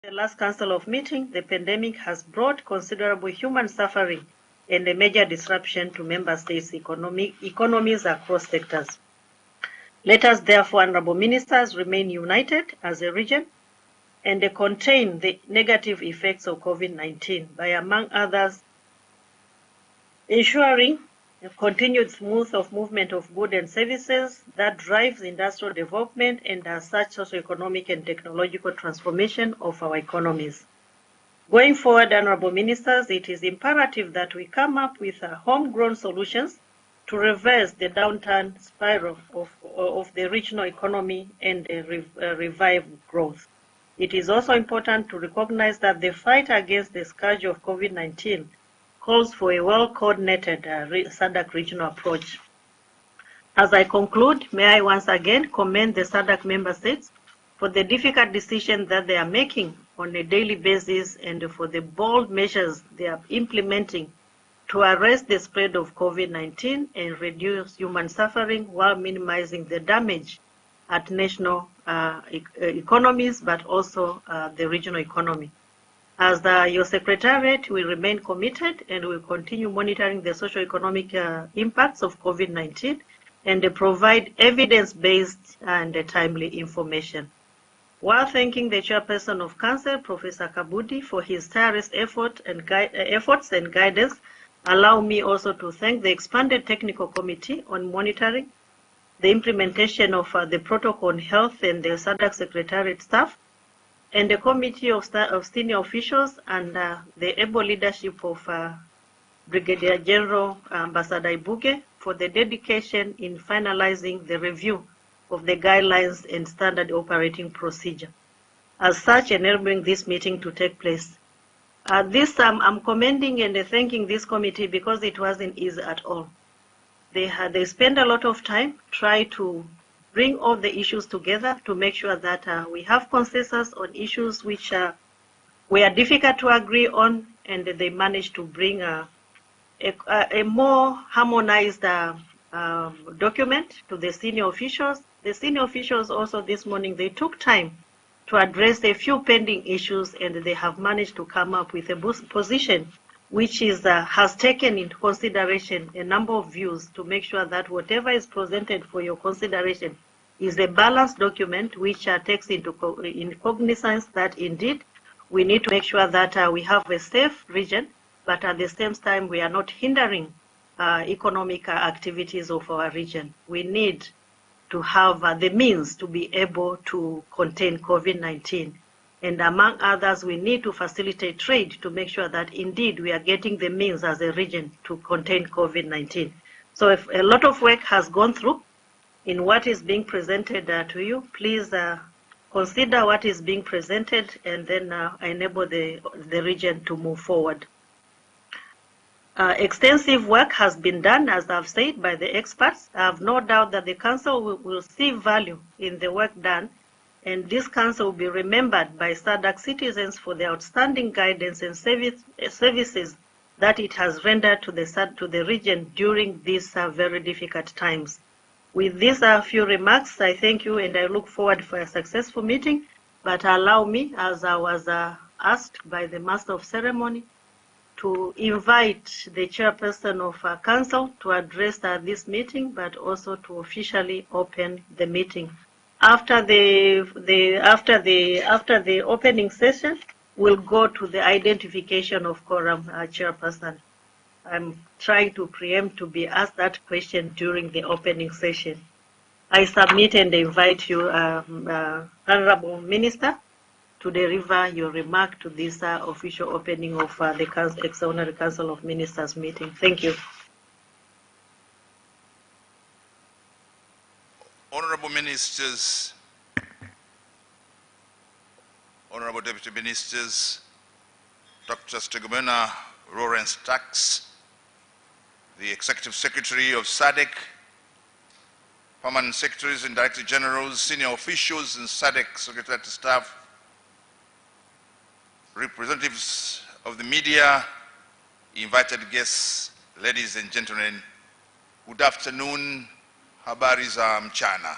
The last Council of Meeting, the pandemic has brought considerable human suffering and a major disruption to member states' economies across sectors. Let us therefore, Honorable Ministers, remain united as a region and contain the negative effects of COVID-19 by, among others, ensuring a continued smooth movement of goods and services that drives industrial development and as such socio-economic and technological transformation of our economies. Going forward, Honorable Ministers, it is imperative that we come up with homegrown solutions to reverse the downturn spiral of the regional economy and revive growth. It is also important to recognize that the fight against the scourge of COVID-19 calls for a well-coordinated SADC regional approach. As I conclude, may I once again commend the SADC member states for the difficult decisions that they are making on a daily basis and for the bold measures they are implementing to arrest the spread of COVID-19 and reduce human suffering while minimizing the damage at national economies, but also the regional economy. As your Secretariat, we remain committed and will continue monitoring the socio-economic impacts of COVID-19 and provide evidence-based and timely information. While thanking the Chairperson of Council, Profesa Kabudi, for his tireless efforts and guidance, allow me also to thank the expanded Technical Committee on monitoring the implementation of the Protocol on Health and the SADC Secretariat staff, and the Committee of Senior Officials and the able leadership of Brigadier General Ambassador Ibuge for the dedication in finalizing the review of the guidelines and standard operating procedure. As such, enabling this meeting to take place. I'm commending and thanking this committee because it wasn't easy at all. They spent a lot of time trying to bring all the issues together to make sure that we have consensus on issues which were difficult to agree on, and they managed to bring a more harmonized document to the senior officials. The senior officials also this morning, they took time to address a few pending issues, and they have managed to come up with a position which has taken into consideration a number of views to make sure that whatever is presented for your consideration is a balanced document which takes into cognizance that indeed we need to make sure that we have a safe region, but at the same time we are not hindering economic activities of our region. We need to have the means to be able to contain COVID-19. And among others, we need to facilitate trade to make sure that indeed we are getting the means as a region to contain COVID-19. So if a lot of work has gone through in what is being presented to you, please consider what is being presented and then enable the region to move forward. Extensive work has been done, as I've said, by the experts. I have no doubt that the Council will see value in the work done, and this Council will be remembered by SADC citizens for the outstanding guidance and services that it has rendered to the region during these very difficult times. With these few remarks, I thank you and I look forward for a successful meeting. But allow me, as I was asked by the Master of Ceremony, to invite the Chairperson of Council to address this meeting, but also to officially open the meeting. After the opening session, we'll go to the identification of quorum chairperson. I'm trying to preempt to be asked that question during the opening session. I submit and invite you, Honorable Minister, to deliver your remark to this official opening of the Extraordinary Council of Ministers meeting. Thank you. Honorable Ministers, Honorable Deputy Ministers, Dr. Stegomena Lawrence Tax, the Executive Secretary of SADC, Permanent Secretaries and Director Generals, senior officials and SADC Secretariat staff, representatives of the media, invited guests, ladies and gentlemen, good afternoon. Habari za mchana.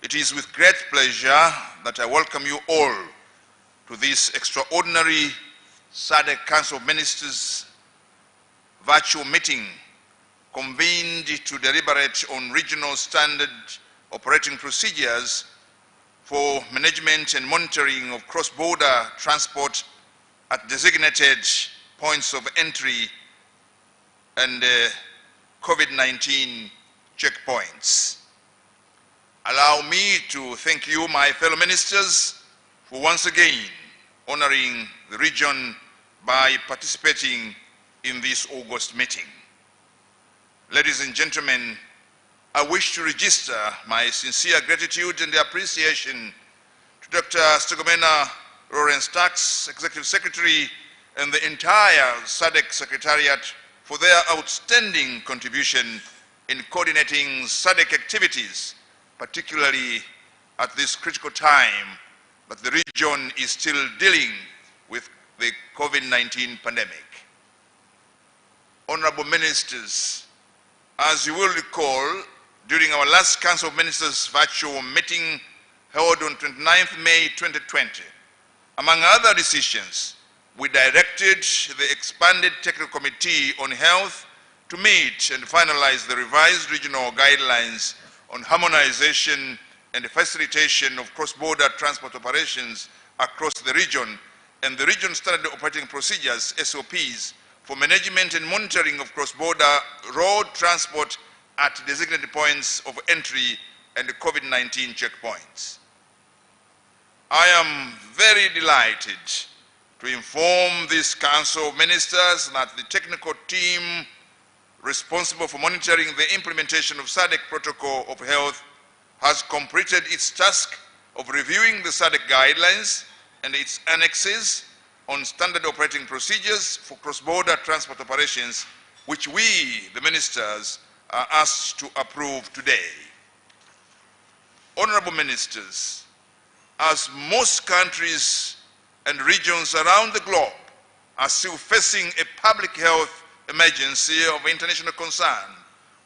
It is with great pleasure that I welcome you all to this extraordinary SADC Council of Ministers virtual meeting convened to deliberate on regional standard operating procedures for management and monitoring of cross-border transport at designated points of entry and COVID-19 checkpoints. Allow me to thank you, my fellow ministers, for once again honoring the region by participating in this August meeting. Ladies and gentlemen, I wish to register my sincere gratitude and appreciation to Dr. Stogomena Lawrence Tax, Executive Secretary, and the entire SADC Secretariat for their outstanding contribution in coordinating SADC activities, particularly at this critical time that the region is still dealing with the COVID-19 pandemic. Honorable Ministers, as you will recall, during our last Council of Ministers virtual meeting held on 29th May 2020, among other decisions, we directed the expanded Technical Committee on Health to meet and finalize the revised regional guidelines on harmonization and facilitation of cross-border transport operations across the region and the region standard operating procedures, SOPs, for management and monitoring of cross-border road transport at designated points of entry and COVID-19 checkpoints. I am very delighted to inform this Council of Ministers that the technical team responsible for monitoring the implementation of SADC Protocol of Health has completed its task of reviewing the SADC guidelines and its annexes on standard operating procedures for cross-border transport operations, which we, the ministers, are asked to approve today. Honorable Ministers, as most countries and regions around the globe are still facing a public health emergency of international concern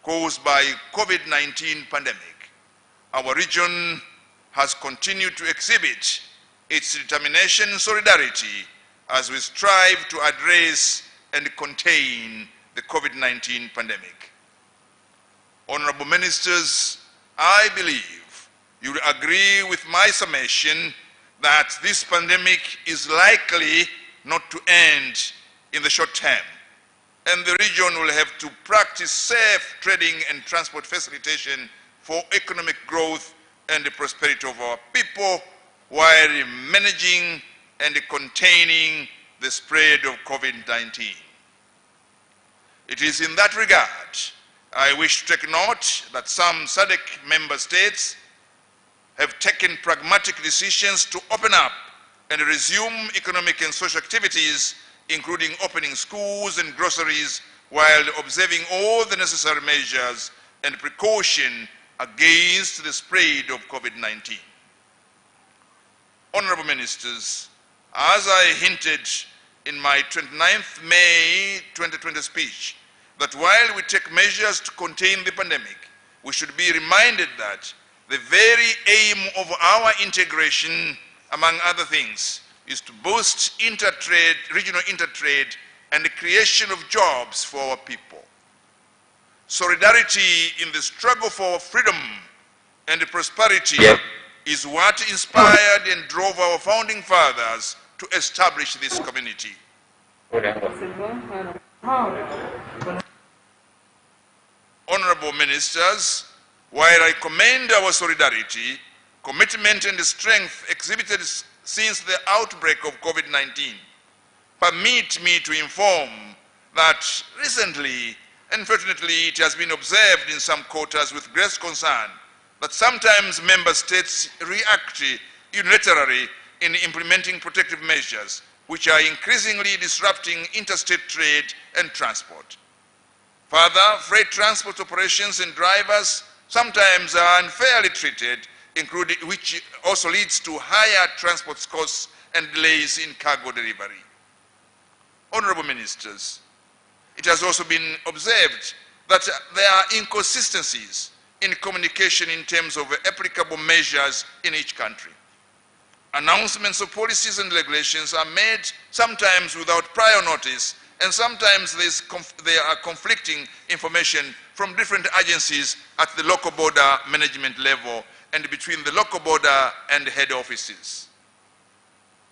caused by COVID-19 pandemic, our region has continued to exhibit its determination and solidarity as we strive to address and contain the COVID-19 pandemic. Honorable Ministers, I believe you will agree with my summation that this pandemic is likely not to end in the short term, and the region will have to practice safe trading and transport facilitation for economic growth and the prosperity of our people while managing and containing the spread of COVID-19. It is in that regard I wish to take note that some SADC member states have taken pragmatic decisions to open up and resume economic and social activities, including opening schools and groceries, while observing all the necessary measures and precaution against the spread of COVID-19. Honorable Ministers, as I hinted in my 29th May 2020 speech, that while we take measures to contain the pandemic, we should be reminded that the very aim of our integration, among other things, is to boost intertrade, regional intertrade, and the creation of jobs for our people. Solidarity in the struggle for freedom and prosperity is what inspired and drove our founding fathers to establish this community. Honorable Ministers, while I commend our solidarity, commitment and strength exhibited since the outbreak of COVID-19, permit me to inform that recently, unfortunately, it has been observed in some quarters with great concern that sometimes member states react unilaterally in implementing protective measures, which are increasingly disrupting interstate trade and transport. Further, freight transport operations and drivers sometimes are unfairly treated, which also leads to higher transport costs and delays in cargo delivery. Honorable Ministers, it has also been observed that there are inconsistencies in communication in terms of applicable measures in each country. Announcements of policies and regulations are made sometimes without prior notice, and sometimes there are conflicting information from different agencies at the local border management level and between the local border and head offices.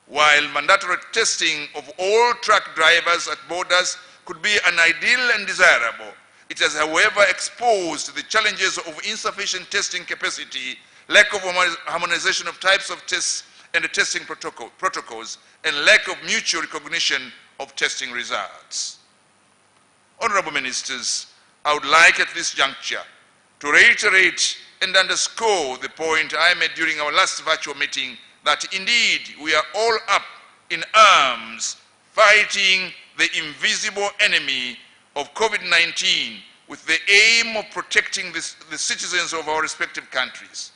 While mandatory testing of all truck drivers at borders could be an ideal and desirable, it has, however, exposed the challenges of insufficient testing capacity, lack of harmonization of types of tests and the testing protocols, and lack of mutual recognition of testing results. Honorable Ministers, I would like at this juncture to reiterate and underscore the point I made during our last virtual meeting that indeed we are all up in arms fighting the invisible enemy of COVID-19 with the aim of protecting the citizens of our respective countries.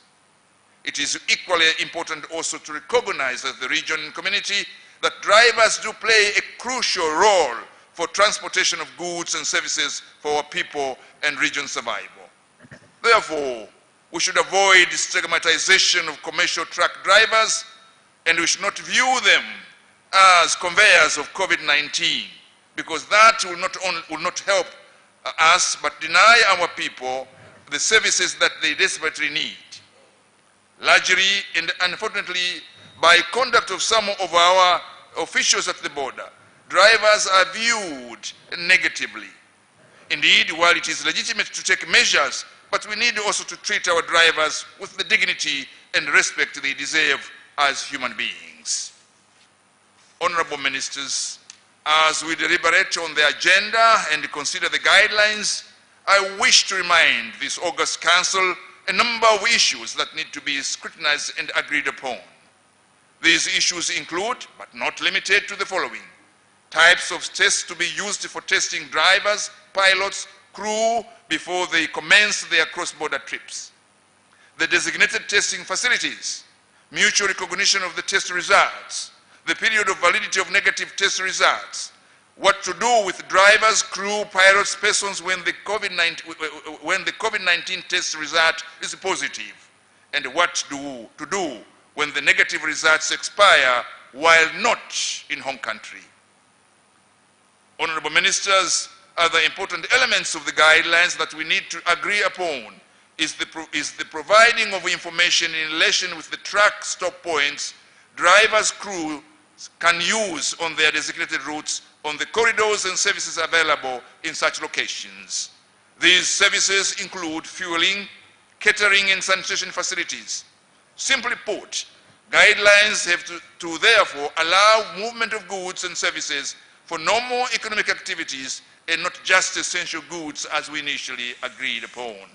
It is equally important also to recognize as the region and community that drivers do play a crucial role for transportation of goods and services for our people and region survival. Therefore, we should avoid stigmatization of commercial truck drivers, and we should not view them as conveyors of COVID-19, because that will not help us but deny our people the services that they desperately need. Largely and unfortunately, by conduct of some of our officials at the border, drivers are viewed negatively. Indeed, while it is legitimate to take measures, but we need also to treat our drivers with the dignity and respect they deserve as human beings. Honorable Ministers, as we deliberate on the agenda and consider the guidelines, I wish to remind this August Council a number of issues that need to be scrutinized and agreed upon. These issues include, but not limited to, the following: types of tests to be used for testing drivers, pilots, crew before they commence their cross-border trips, the designated testing facilities, mutual recognition of the test results, the period of validity of negative test results, what to do with drivers, crew, pilots, persons when the COVID-19 test result is positive, and what to do when the negative results expire while not in home country. Honorable Ministers, other important elements of the guidelines that we need to agree upon is the providing of information in relation with the truck stop points drivers, crew can use on their designated routes, on the corridors and services available in such locations. These services include fueling, catering, and sanitation facilities. Simply put, guidelines have to therefore allow movement of goods and services for normal economic activities and not just essential goods as we initially agreed upon.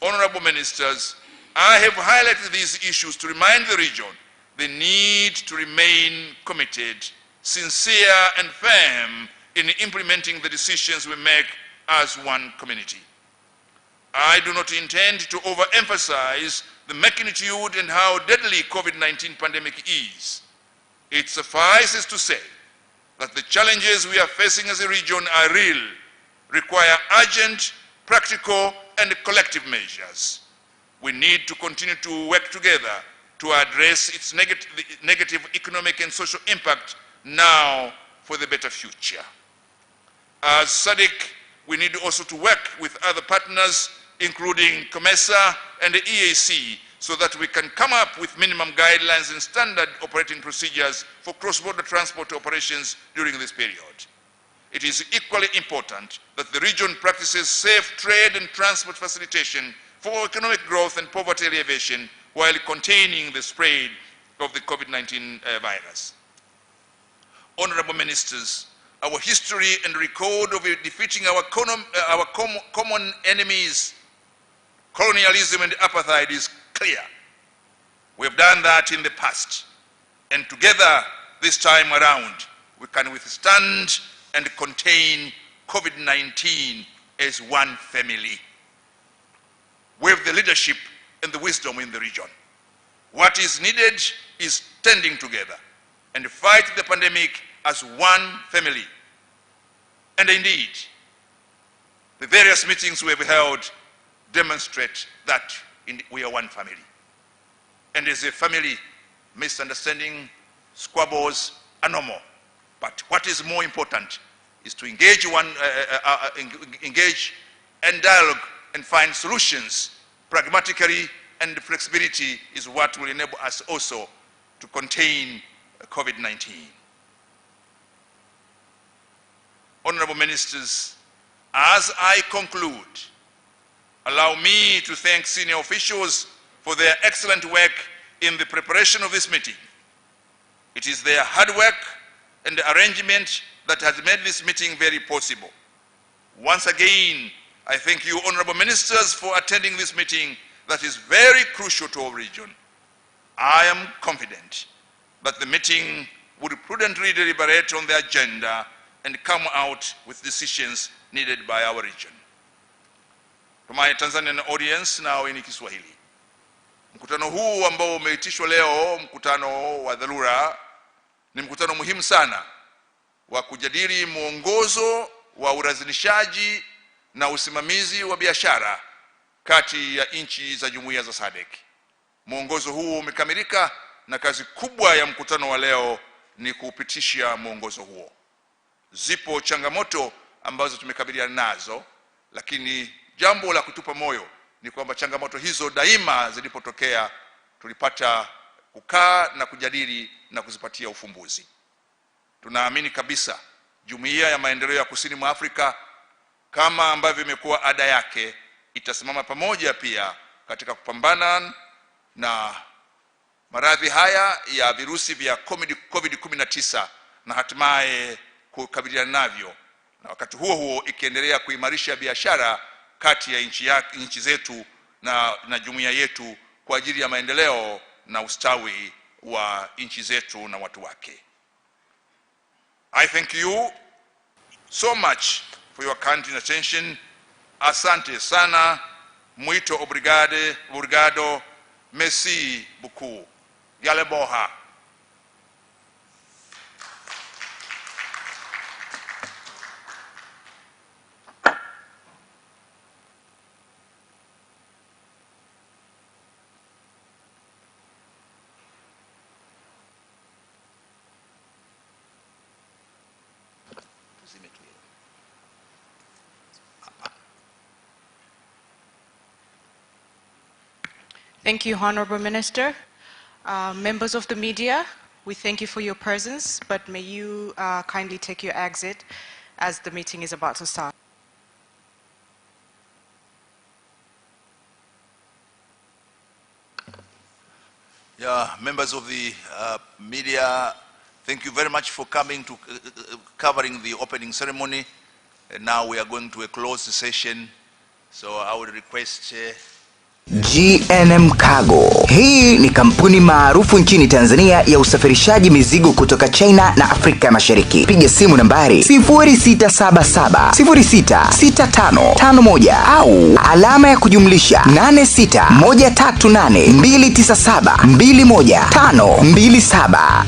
Honorable Ministers, I have highlighted these issues to remind the region the need to remain committed, sincere, and firm in implementing the decisions we make as one community. I do not intend to overemphasize the magnitude and how deadly COVID-19 pandemic is. It suffices to say that the challenges we are facing as a region are real, require urgent, practical, and collective measures. We need to continue to work together to address its negative economic and social impact now for the better future. As Sadc, we need also to work with other partners, including COMESA and the EAC, so that we can come up with minimum guidelines and standard operating procedures for cross-border transport operations during this period. It is equally important that the region practices safe trade and transport facilitation for economic growth and poverty alleviation while containing the spread of the COVID-19 virus. Honorable Ministers, our history and record of defeating our common enemies, colonialism and apartheid, is clear. We have done that in the past, and together this time around we can withstand and contain COVID-19 as one family. We have the leadership and the wisdom in the region. What is needed is standing together and fight the pandemic as one family. And indeed, the various meetings we have held demonstrate that we are one family. And as a family, misunderstanding, squabbles are normal. But what is more important is to engage and dialogue and find solutions pragmatically, and flexibility is what will enable us also to contain COVID-19. Honorable Ministers, as I conclude, allow me to thank senior officials for their excellent work in the preparation of this meeting. It is their hard work and the arrangement that has made this meeting very possible. Once again, I thank you, Honorable Ministers, for attending this meeting that is very crucial to our region. I am confident that the meeting would prudently deliberate on the agenda and come out with decisions needed by our region. To my Tanzanian audience now in Kiswahili, mkutano huu ambao umeitishwa leo, mkutano wa dharura, ni mkutano muhimu sana wa kujadili mwongozo wa urazilishaji na usimamizi wa biashara kati ya nchi za jumuiya za Sadc. Mwongozo huu umekamilika na kazi kubwa ya mkutano wa leo ni kupitisha mwongozo huo. Zipo changamoto ambazo tumekabiliana nazo, lakini jambo la kutupa moyo ni kwamba changamoto hizo daima zilipotokea tulipata kukaa na kujadili na kuzipatia ufumbuzi. Tunaamini kabisa Jumuiya ya Maendeleo ya Kusini mwa Afrika, kama ambavyo imekuwa ada yake, itasimama pamoja pia katika kupambana na maradhi haya ya virusi vya COVID-19 na hatimaye kukabiliana navyo, na wakati huo huo ikiendelea kuimarisha biashara kati ya nchi zetu na jumuiya yetu kwa ajili ya maendeleo na ustawi wa nchi zetu na watu wake. I thank you so much for your kind attention. Asante sana. Muito obrigado. Merci beaucoup. Yaleboha. Thank you, Honorable Minister. Members of the media, we thank you for your presence, but may you kindly take your exit as the meeting is about to start. Yeah, members of the media, thank you very much for coming to covering the opening ceremony. And now we are going to a closed session, so I would request GNM Cargo. Hii ni kampuni maarufu nchini Tanzania ya usafirishaji mizigo kutoka China na Afrika Mashariki. Piga simu nambari 0677 066551 au alama ya kujumlisha 8613829721 527.